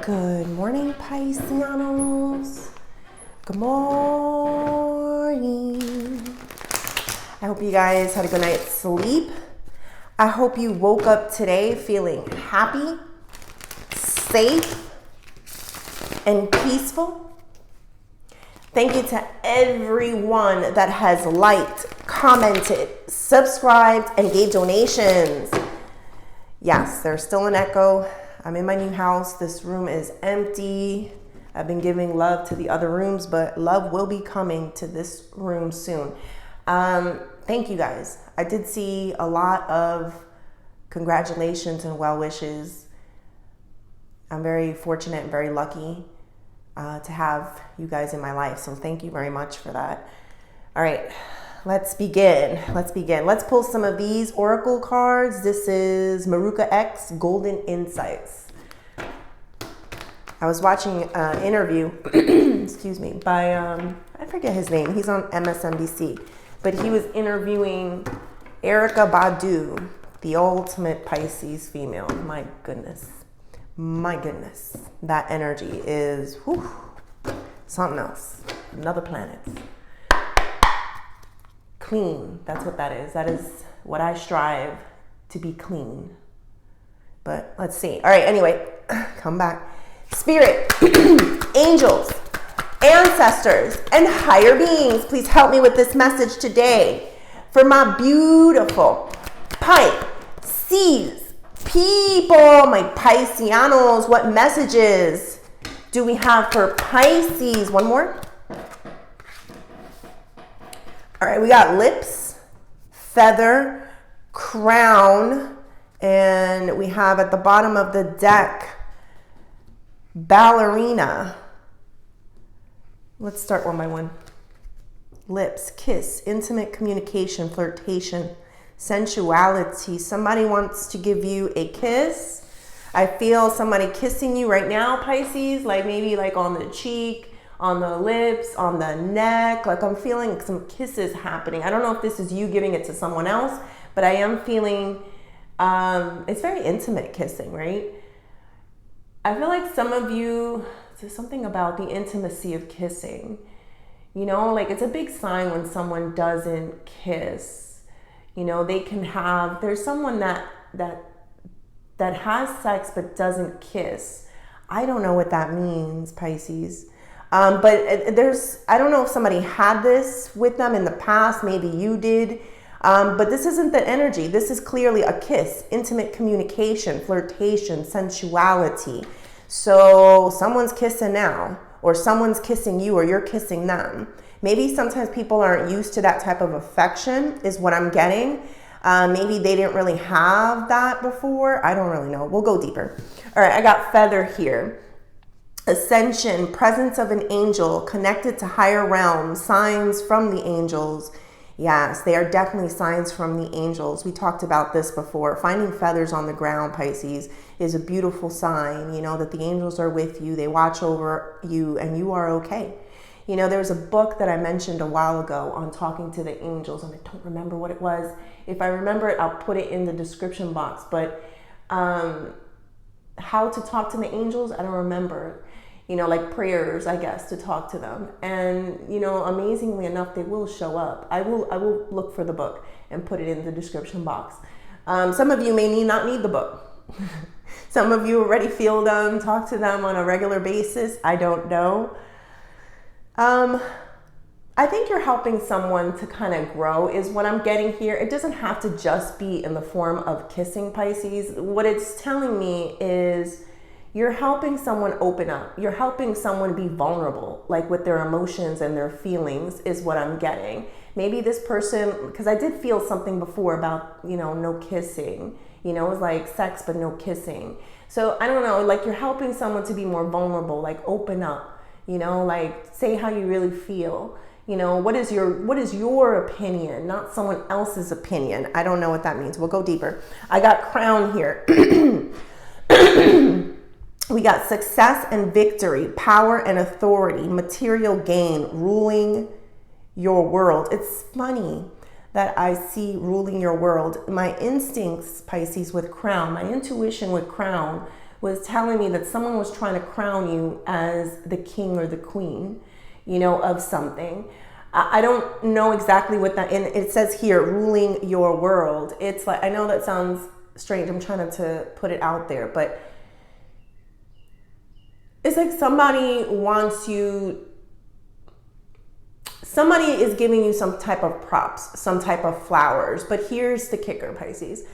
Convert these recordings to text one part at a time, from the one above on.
Good morning, Pisceanos. Good morning. I hope you guys had a good night's sleep. I hope you woke up today feeling happy, safe, and peaceful. Thank you to everyone that has liked, commented, subscribed, and gave donations. Yes, there's still an echo. I'm in my new house. This room is empty. I've been giving love to the other rooms, but love will be coming to this room soon. Thank you guys. I did see a lot of congratulations and well wishes. I'm very fortunate and very lucky to have you guys in my life. So thank you very much for that. All right, let's begin. Let's pull some of these oracle cards. This is Maruka X Golden Insights. I was watching an interview, excuse me, by, I forget his name. He's on MSNBC, but he was interviewing Erykah Badu, the ultimate Pisces female. My goodness. That energy is something else. Another planet. Clean, that's what that is. That is what I strive to be, clean. But let's see. All right, anyway, come back. Spirit, angels, ancestors, and higher beings, please help me with this message today. For my beautiful Pisces people, my Pisceanos, what messages do we have for Pisces? One more. All right, we got lips, feather, crown, and we have at the bottom of the deck, ballerina. Let's start one by one. Lips, kiss, intimate communication, flirtation, sensuality. Somebody wants to give you a kiss. I feel somebody kissing you right now, Pisces, like maybe like on the cheek, on the lips, on the neck. Like I'm feeling some kisses happening. I don't know if this is you giving it to someone else, but I am feeling, it's very intimate kissing, right? I feel like some of you, there's something about the intimacy of kissing. You know, like it's a big sign when someone doesn't kiss. You know, they can have, there's someone that has sex but doesn't kiss. I don't know what that means, Pisces. But there's, I don't know if somebody had this with them in the past, maybe you did. But this isn't the energy. This is clearly a kiss, intimate communication, flirtation, sensuality. So someone's kissing now, or someone's kissing you, or you're kissing them. Maybe sometimes people aren't used to that type of affection is what I'm getting. Maybe they didn't really have that before. I don't really know. We'll go deeper. All right, I got feather here. Ascension, presence of an angel, connected to higher realms, signs from the angels. Yes, they are definitely signs from the angels. We talked about this before. Finding feathers on the ground, Pisces, is a beautiful sign, you know, that the angels are with you. They watch over you and you are okay. You know, there's a book that I mentioned a while ago on talking to the angels, and I don't remember what it was. If I remember it, I'll put it in the description box. But how to talk to the angels, I don't remember. You know, like prayers, I guess, to talk to them. And, you know, amazingly enough, they will show up. I will look for the book and put it in the description box. Some of you may not need the book. Some of you already feel them, talk to them on a regular basis. I don't know. I think you're helping someone to kind of grow is what I'm getting here. It doesn't have to just be in the form of kissing, Pisces. What it's telling me is you're helping someone open up. You're helping someone be vulnerable, like with their emotions and their feelings is what I'm getting. Maybe this person, because I did feel something before about, you know, no kissing. You know, it was like sex, but no kissing. So I don't know, like you're helping someone to be more vulnerable, like open up, you know, like say how you really feel. You know, what is your opinion, not someone else's opinion. I don't know what that means. We'll go deeper. I got crown here. We got success and victory, power and authority, material gain, ruling your world. It's funny that I see ruling your world. My instincts, Pisces, with crown, my intuition with crown was telling me that someone was trying to crown you as the king or the queen, you know, of something. I don't know exactly what that, and it says here, ruling your world. It's like, I know that sounds strange. I'm trying to put it out there, but it's like somebody wants you, somebody is giving you some type of props, some type of flowers. But here's the kicker, Pisces.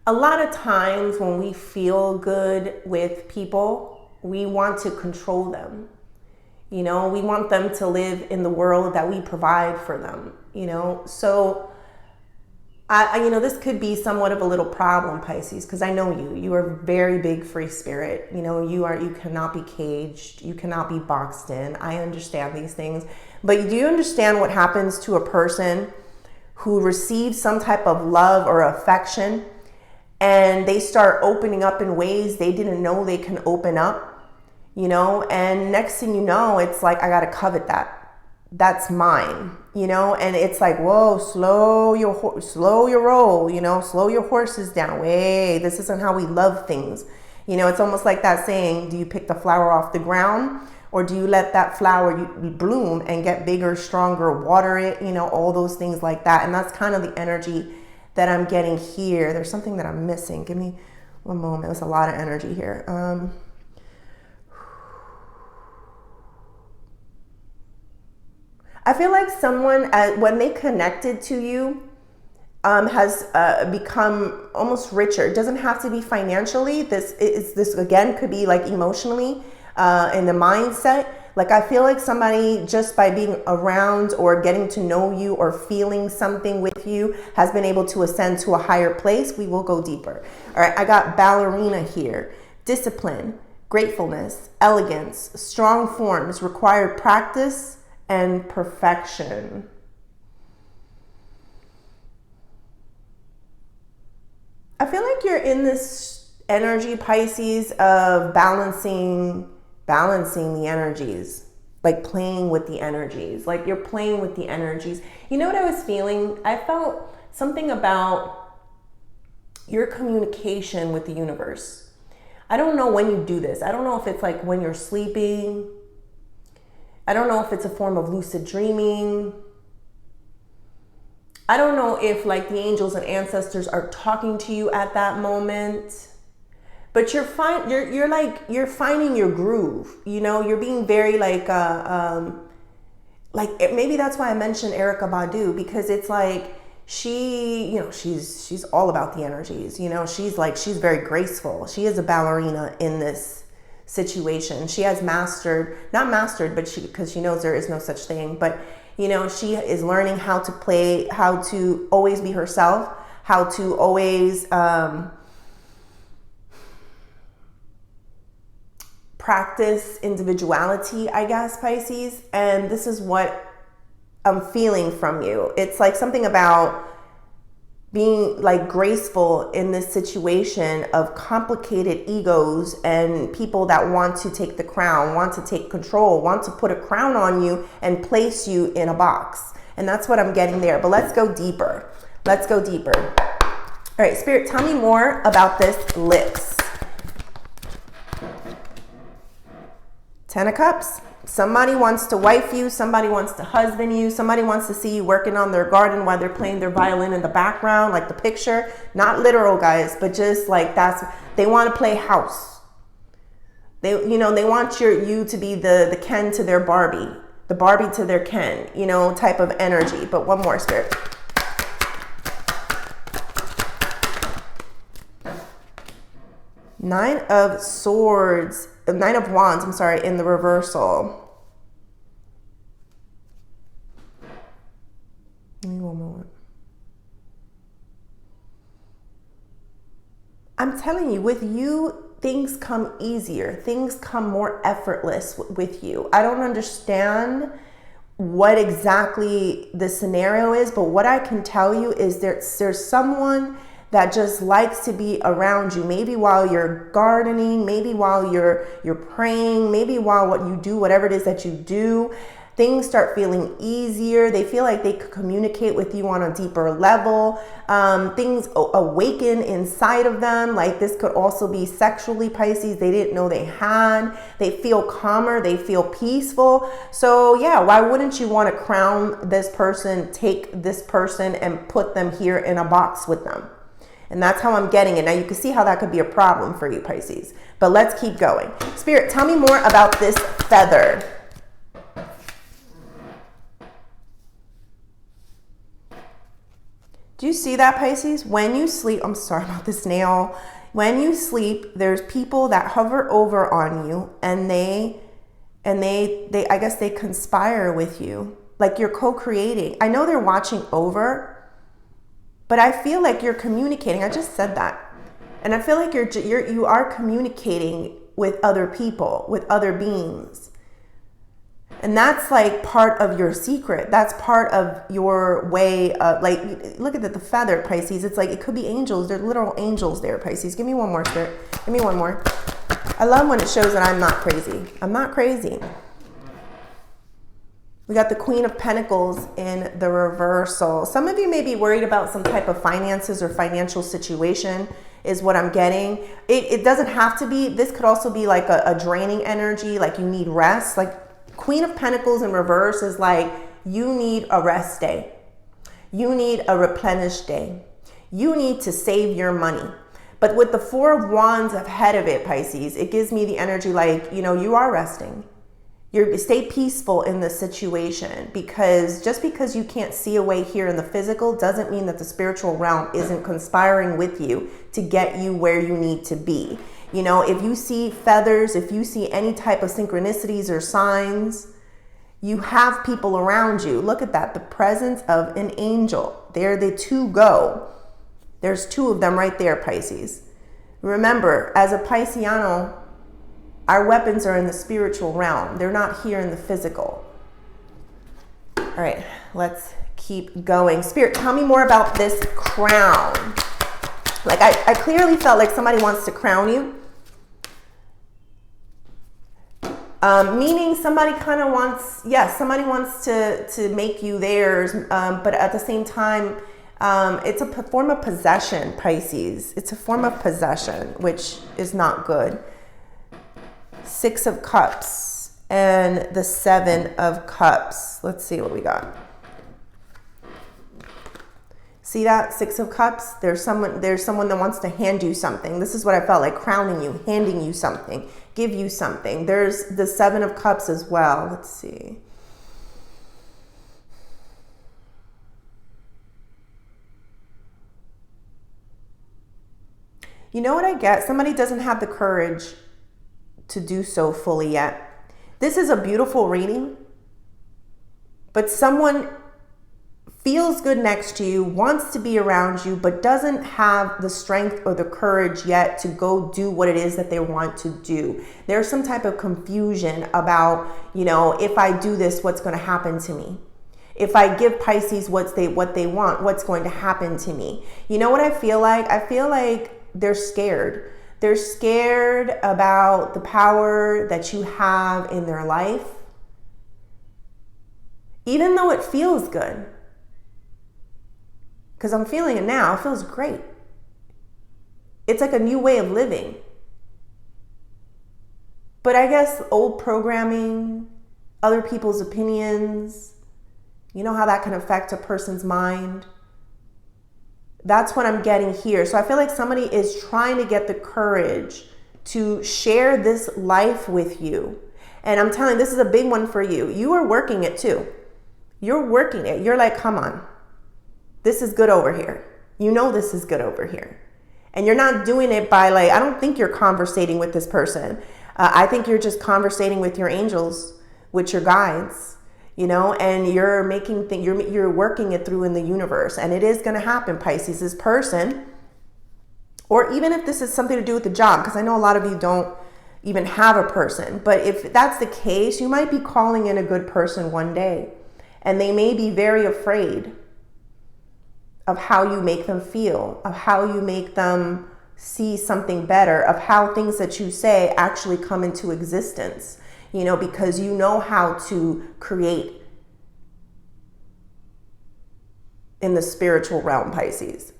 A lot of times when we feel good with people, we want to control them. You know, we want them to live in the world that we provide for them, you know. So, you know, this could be somewhat of a little problem, Pisces, because I know you. You are very big free spirit. You know, you cannot be caged. You cannot be boxed in. I understand these things. But do you understand what happens to a person who receives some type of love or affection and they start opening up in ways they didn't know they can open up? You know, and next thing you know, it's like, I got to covet that. That's mine, you know, and it's like, whoa, slow your roll, you know, slow your horses down. Wait, this isn't how we love things. You know, it's almost like that saying, do you pick the flower off the ground or do you let that flower bloom and get bigger, stronger, water it, you know, all those things like that. And that's kind of the energy that I'm getting here. There's something that I'm missing. Give me one moment. There's a lot of energy here. I feel like someone, when they connected to you, has become almost richer. It doesn't have to be financially. This again could be like emotionally, in the mindset. Like, I feel like somebody, just by being around or getting to know you or feeling something with you, has been able to ascend to a higher place. We will go deeper. All right, I got Ballerina here. Discipline, gratefulness, elegance, strong forms, required practice, and perfection. I feel like you're in this energy, Pisces, of balancing the energies, like playing with the energies, like you're playing with the energies. You know what I was feeling? I felt something about your communication with the universe. I don't know when you do this. I don't know if it's like when you're sleeping. I don't know if it's a form of lucid dreaming. I don't know if like the angels and ancestors are talking to you at that moment, but you're finding your groove. You know, you're being very like maybe that's why I mentioned Erykah Badu, because it's like she's all about the energies. You know, she's very graceful. She is a ballerina in this situation. She has not mastered, but because she knows there is no such thing, but you know, she is learning how to play, how to always be herself, how to always practice individuality, I guess, Pisces. And this is what I'm feeling from you. It's like something about being like graceful in this situation of complicated egos and people that want to take the crown, want to take control, want to put a crown on you and place you in a box. And that's what I'm getting there. But let's go deeper. Let's go deeper. All right, Spirit, tell me more about this lips. 10 of Cups. Somebody wants to wife you, somebody wants to husband you, somebody wants to see you working on their garden while they're playing their violin in the background, like the picture. Not literal, guys, but just like they want to play house. They want you to be the Ken to their Barbie, the Barbie to their Ken, you know, type of energy. But one more, Spirit. Nine of Wands, in the reversal. Give me one moment. I'm telling you, with you, things come easier. Things come more effortless with you. I don't understand what exactly the scenario is, but what I can tell you is there's someone that just likes to be around you, maybe while you're gardening, maybe while you're praying, maybe while what you do, whatever it is that you do. Things start feeling easier. They feel like they could communicate with you on a deeper level. Things awaken inside of them. Like this could also be sexually, Pisces. They didn't know they had. They feel calmer. They feel peaceful. So yeah, why wouldn't you want to crown this person, take this person and put them here in a box with them? And that's how I'm getting it. Now you can see how that could be a problem for you, Pisces. But let's keep going. Spirit, tell me more about this feather. Do you see that, Pisces? When you sleep, I'm sorry about this nail. When you sleep, there's people that hover over on you and they I guess they conspire with you. Like you're co-creating. I know they're watching over, but I feel like you're communicating. I just said that. And I feel like you are communicating with other people, with other beings. And that's like part of your secret. That's part of your way of, like, look at the feather, Pisces. It's like, it could be angels. They're literal angels there, Pisces. Give me one more, Spirit. Give me one more. I love when it shows that I'm not crazy. I'm not crazy. We got the Queen of Pentacles in the reversal. Some of you may be worried about some type of finances or financial situation is what I'm getting. It doesn't have to be. This could also be like a draining energy, like you need rest. Like Queen of Pentacles in reverse is like you need a rest day. You need a replenished day. You need to save your money. But with the Four of Wands ahead of it, Pisces, it gives me the energy like, you know, you are resting. Stay peaceful in the situation, because just because you can't see a way here in the physical doesn't mean that the spiritual realm isn't conspiring with you to get you where you need to be. You know, if you see feathers, if you see any type of synchronicities or signs, you have people around you. Look at that, the presence of an angel. There the two go. There's two of them right there, Pisces. Remember, as a Pisceano, our weapons are in the spiritual realm. They're not here in the physical. All right, let's keep going. Spirit, tell me more about this crown. Like I clearly felt like somebody wants to crown you. Meaning somebody kind of wants, yes, somebody wants to make you theirs, but at the same time, it's a form of possession, Pisces. It's a form of possession, which is not good. Six of Cups and the Seven of Cups. Let's see what we got. See that? Six of Cups? There's someone that wants to hand you something. This is what I felt like, crowning you, handing you something, give you something. There's the Seven of Cups as well. Let's see. You know what I get? Somebody doesn't have the courage to do so fully yet. This is a beautiful reading, but someone feels good next to you, wants to be around you, but doesn't have the strength or the courage yet to go do what it is that they want to do. There's some type of confusion about, you know, if I do this, what's going to happen to me? If I give Pisces what they want, what's going to happen to me? You know what I feel like? I feel like they're scared. They're scared about the power that you have in their life, even though it feels good. Because I'm feeling it now. It feels great. It's like a new way of living. But I guess old programming, other people's opinions, you know how that can affect a person's mind. That's what I'm getting here. So I feel like somebody is trying to get the courage to share this life with you. And I'm telling you, this is a big one for you. You are working it too. You're working it. You're like, come on. This is good over here. You know this is good over here. And you're not doing it by like, I don't think you're conversating with this person. I think you're just conversating with your angels, with your guides. You know, and you're making things, you're working it through in the universe, and it is going to happen, Pisces. This person, or even if this is something to do with the job, because I know a lot of you don't even have a person, but if that's the case, you might be calling in a good person one day, and they may be very afraid of how you make them feel, of how you make them see something better, of how things that you say actually come into existence. because you know how to create in the spiritual realm, Pisces.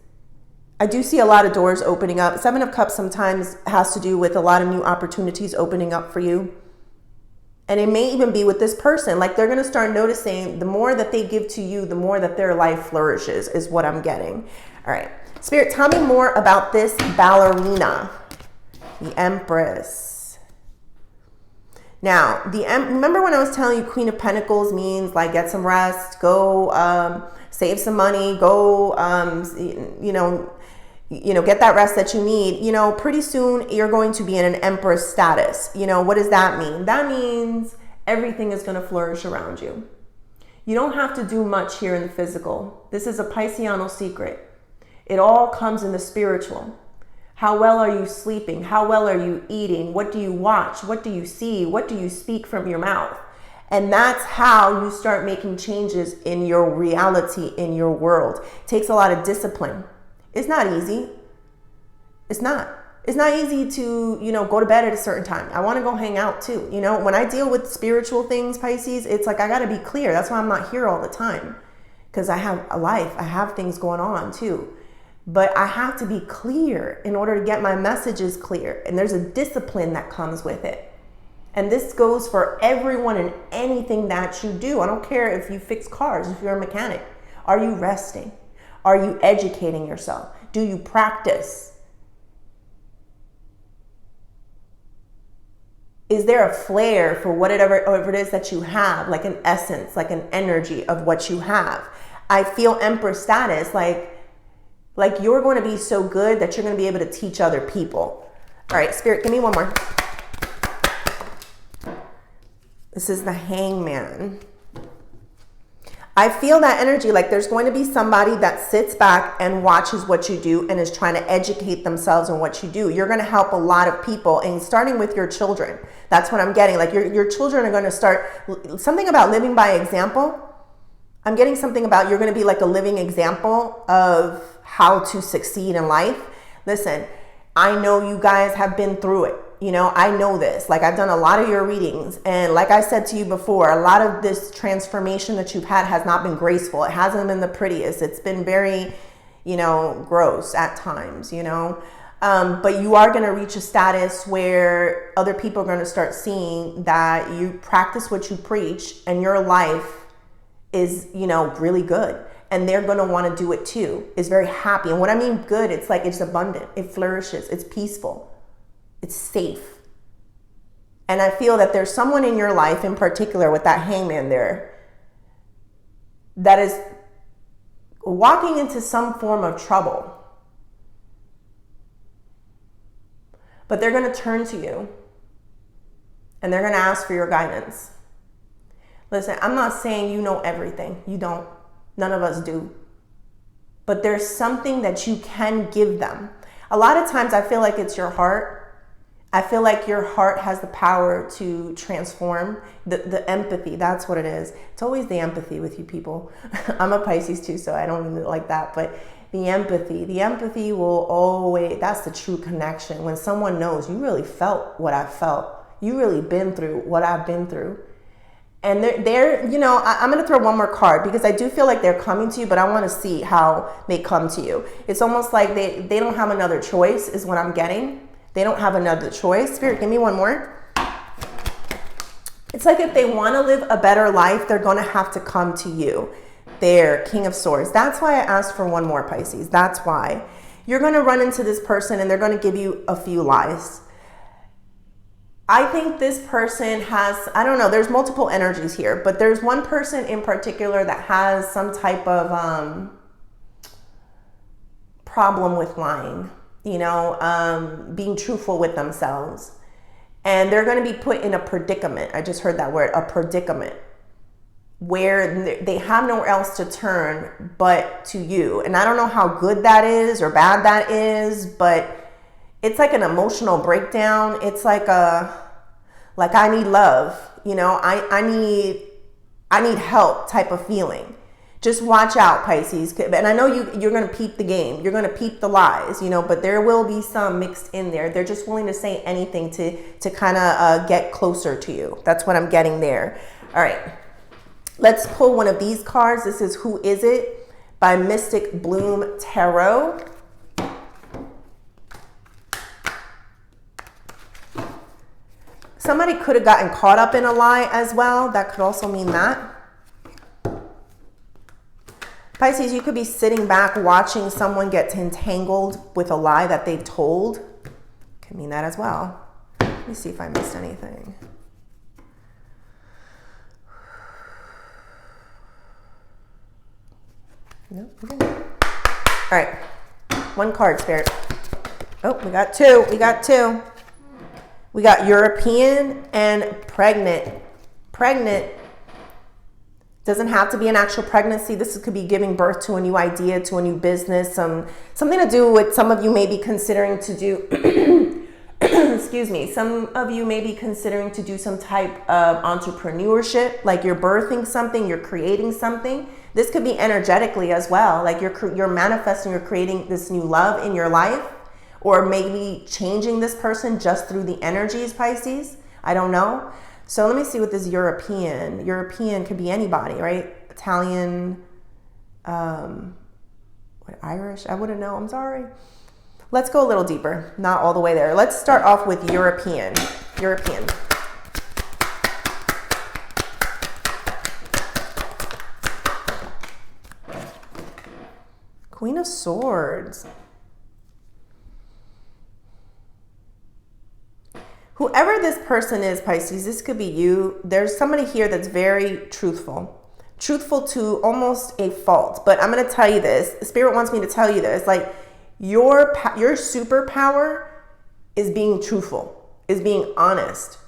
I do see a lot of doors opening up. Seven of Cups sometimes has to do with a lot of new opportunities opening up for you. And it may even be with this person. Like, they're going to start noticing the more that they give to you, the more that their life flourishes, is what I'm getting. All right. Spirit, tell me more about this ballerina, the Empress. Now, remember when I was telling you Queen of Pentacles means like get some rest, go save some money, go, get that rest that you need. Pretty soon you're going to be in an Empress status. What does that mean? That means everything is going to flourish around you. You don't have to do much here in the physical. This is a Pisceano secret. It all comes in the spiritual. How well are you sleeping? How well are you eating? What do you watch? What do you see? What do you speak from your mouth? And that's how you start making changes in your reality, in your world. It takes a lot of discipline. It's not easy. It's not easy to, go to bed at a certain time. I want to go hang out too. When I deal with spiritual things, Pisces, it's like I got to be clear. That's why I'm not here all the time, because I have a life. I have things going on too. But I have to be clear in order to get my messages clear. And there's a discipline that comes with it. And this goes for everyone and anything that you do. I don't care if you fix cars, if you're a mechanic. Are you resting? Are you educating yourself? Do you practice? Is there a flair for whatever it is that you have, like an essence, like an energy of what you have? I feel Empress status, like you're going to be so good that you're going to be able to teach other people. All right, Spirit, give me one more. This is the Hangman. I feel that energy, like there's going to be somebody that sits back and watches what you do and is trying to educate themselves on what you do. You're going to help a lot of people, and starting with your children. That's what I'm getting. Like your children are going to start, something about living by example. I'm getting something about you're going to be like a living example of how to succeed in life. Listen, I know you guys have been through it. I know this. Like, I've done a lot of your readings. And like I said to you before, a lot of this transformation that you've had has not been graceful. It hasn't been the prettiest. It's been very, gross at times, But you are going to reach a status where other people are going to start seeing that you practice what you preach and your life is, really good. And they're going to want to do it too. It's very happy. And what I mean good, it's like it's abundant. It flourishes. It's peaceful. It's safe. And I feel that there's someone in your life in particular with that Hangman there that is walking into some form of trouble. But they're going to turn to you and they're going to ask for your guidance. Listen, I'm not saying you know everything. You don't. None of us do. But there's something that you can give them. A lot of times I feel like it's your heart. I feel like your heart has the power to transform. The empathy, that's what it is. It's always the empathy with you people. I'm a Pisces too, so I don't even like that. But the empathy will always, that's the true connection. When someone knows you really felt what I felt. You really been through what I've been through. And they're I'm going to throw one more card because I do feel like they're coming to you, but I want to see how they come to you. It's almost like they don't have another choice is what I'm getting. They don't have another choice. Spirit, give me one more. It's like if they want to live a better life, they're going to have to come to you. There, King of Swords. That's why I asked for one more, Pisces. That's why. You're going to run into this person and they're going to give you a few lies. I think this person has, I don't know, there's multiple energies here, but there's one person in particular that has some type of problem with lying. Being truthful with themselves. And they're going to be put in a predicament. I just heard that word, a predicament, where they have nowhere else to turn but to you. And I don't know how good that is or bad that is, but it's like an emotional breakdown. It's like I need love, I need help type of feeling. Just watch out, Pisces. And I know you're going to peep the game. You're going to peep the lies, you know, but there will be some mixed in there. They're just willing to say anything to kind of get closer to you. That's what I'm getting there. All right. Let's pull one of these cards. This is Who Is It by Mystic Bloom Tarot. Somebody could have gotten caught up in a lie as well. That could also mean that. Pisces, you could be sitting back watching someone get entangled with a lie that they've told. Could mean that as well. Let me see if I missed anything. Nope. Okay. All right. One card, Spirit. Oh, we got two. We got two. We got European and pregnant. Pregnant. Doesn't have to be an actual pregnancy. This could be giving birth to a new idea, to a new business, something to do with some of you may be considering to do, excuse me, some of you may be considering to do some type of entrepreneurship, like you're birthing something, you're creating something. This could be energetically as well, like you're manifesting, you're creating this new love in your life, or maybe changing this person just through the energies, Pisces. I don't know. So let me see what this European could be anybody, right? Italian, Irish? I wouldn't know. I'm sorry. Let's go a little deeper. Not all the way there. Let's start off with European. European. Queen of Swords. Whoever this person is, Pisces, this could be you. There's somebody here that's very truthful. Truthful to almost a fault. But I'm going to tell you this. The Spirit wants me to tell you this. Like, your superpower is being truthful, is being honest.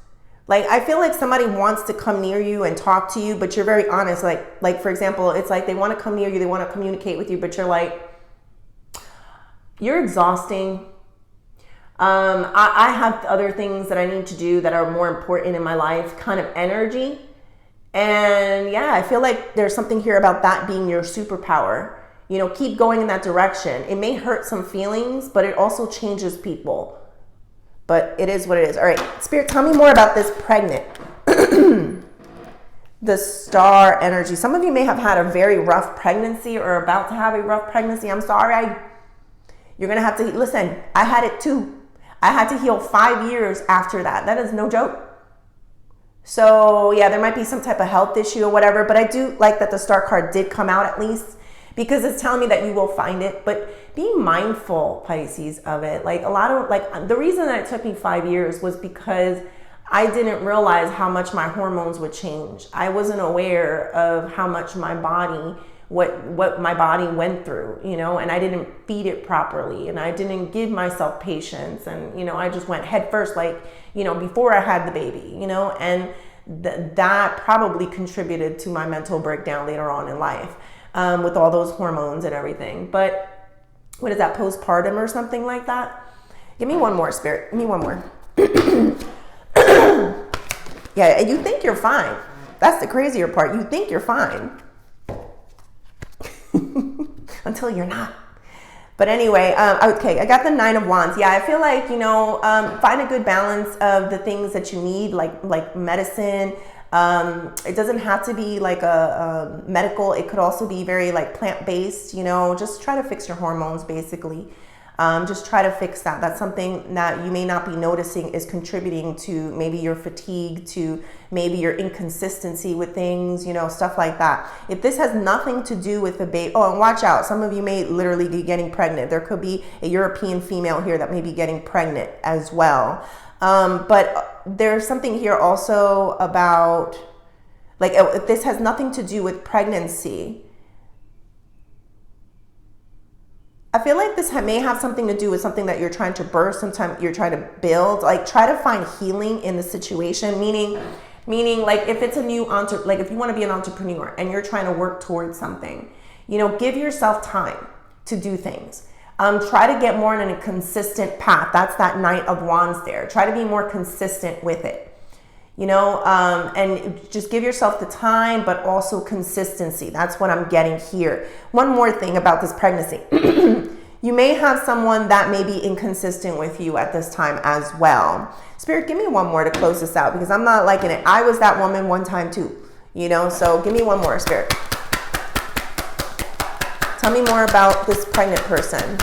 Like, I feel like somebody wants to come near you and talk to you, but you're very honest. Like for example, it's like they want to come near you, they want to communicate with you, but you're like, you're exhausting. I have other things that I need to do that are more important in my life, kind of energy. And yeah, I feel like there's something here about that being your superpower. You know, keep going in that direction. It may hurt some feelings, but it also changes people. But it is what it is. All right, Spirit, tell me more about this pregnant. The star energy. Some of you may have had a very rough pregnancy or about to have a rough pregnancy. I'm sorry. You're going to have to, listen, I had it too. I had to heal 5 years after that. That is no joke. So yeah, there might be some type of health issue or whatever, but I do like that the star card did come out at least, because it's telling me that you will find it. But be mindful, Pisces, of it. Like the reason that it took me 5 years was because I didn't realize how much my hormones would change. I wasn't aware of how much my body, what my body went through, you know, and I didn't feed it properly, and I didn't give myself patience, and, you know, I just went head first, like, you know, before I had the baby, you know, and that probably contributed to my mental breakdown later on in life, with all those hormones and everything. But what is that, postpartum or something like that? Give me one more, Spirit. Give me one more. Yeah, you think you're fine. That's the crazier part. You think you're fine. Until you're not. But anyway, okay, I got the 9 of Wands. Yeah, I feel like, you know, find a good balance of the things that you need, like medicine. It doesn't have to be like a medical. It could also be very like plant-based, you know, just try to fix your hormones basically. Just try to fix that. That's something that you may not be noticing is contributing to maybe your fatigue, to maybe your inconsistency with things, you know, stuff like that. If this has nothing to do with the baby, oh, and watch out. Some of you may literally be getting pregnant. There could be a European female here that may be getting pregnant as well. But there's something here also about, like, if this has nothing to do with pregnancy, I feel like this may have something to do with something that you're trying to birth, sometimes you're trying to build. Like, try to find healing in the situation, meaning like if it's a new like if you want to be an entrepreneur and you're trying to work towards something, you know, give yourself time to do things. Try to get more in a consistent path. That's that Knight of Wands there. Try to be more consistent with it. and just give yourself the time, but also consistency. That's what I'm getting here. One more thing about this pregnancy. You may have someone that may be inconsistent with you at this time as well. Spirit, give me one more to close this out, because I'm not liking it. I was that woman one time too, so give me one more, Spirit. Tell me more about this pregnant person.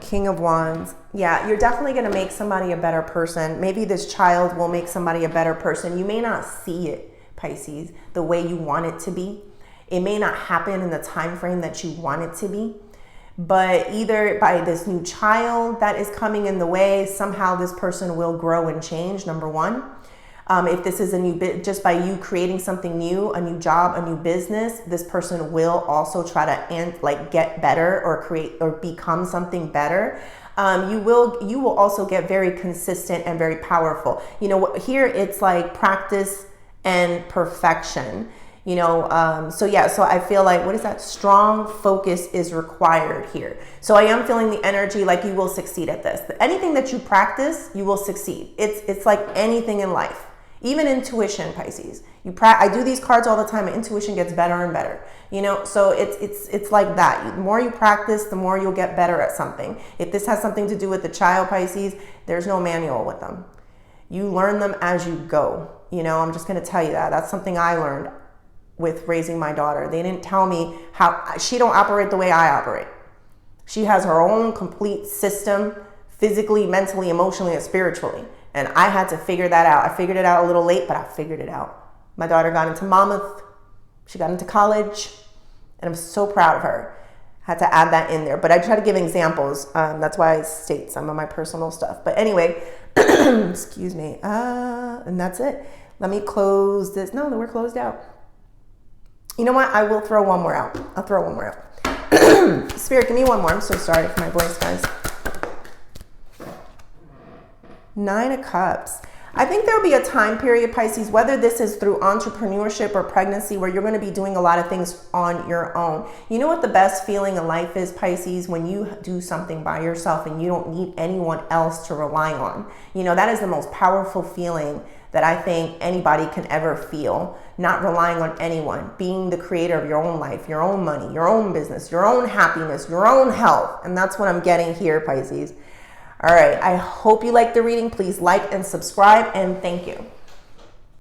King of Wands. Yeah, you're definitely going to make somebody a better person. Maybe this child will make somebody a better person. You may not see it, Pisces, the way you want it to be. It may not happen in the time frame that you want it to be. But either by this new child that is coming in the way, somehow this person will grow and change, number one. If this is a new bit, just by you creating something new, a new job, a new business, this person will also try to get better or create or become something better. You will also get very consistent and very powerful. Here it's like practice and perfection. So I feel like, what is that? Strong focus is required here. So I am feeling the energy like you will succeed at this. Anything that you practice, you will succeed. It's like anything in life. Even intuition, Pisces. I do these cards all the time. And intuition gets better and better. So it's like that. The more you practice, the more you'll get better at something. If this has something to do with the child, Pisces, there's no manual with them. You learn them as you go. I'm just going to tell you that. That's something I learned with raising my daughter. They didn't tell me how. She don't operate the way I operate. She has her own complete system, physically, mentally, emotionally, and spiritually. And I had to figure that out. I figured it out a little late, but I figured it out. My daughter got into Monmouth. She got into college. And I'm so proud of her. Had to add that in there. But I try to give examples. That's why I state some of my personal stuff. But anyway, excuse me. And that's it. Let me close this. No, we're closed out. You know what? I will throw one more out. I'll throw one more out. Spirit, give me one more. I'm so sorry for my voice, guys. 9 of Cups. I think there'll be a time period, Pisces, whether this is through entrepreneurship or pregnancy, where you're going to be doing a lot of things on your own. You know what the best feeling in life is, Pisces? When you do something by yourself and you don't need anyone else to rely on. That is the most powerful feeling that I think anybody can ever feel. Not relying on anyone, being the creator of your own life, your own money, your own business, your own happiness, your own health. And that's what I'm getting here, Pisces. All right, I hope you liked the reading. Please like and subscribe, and thank you.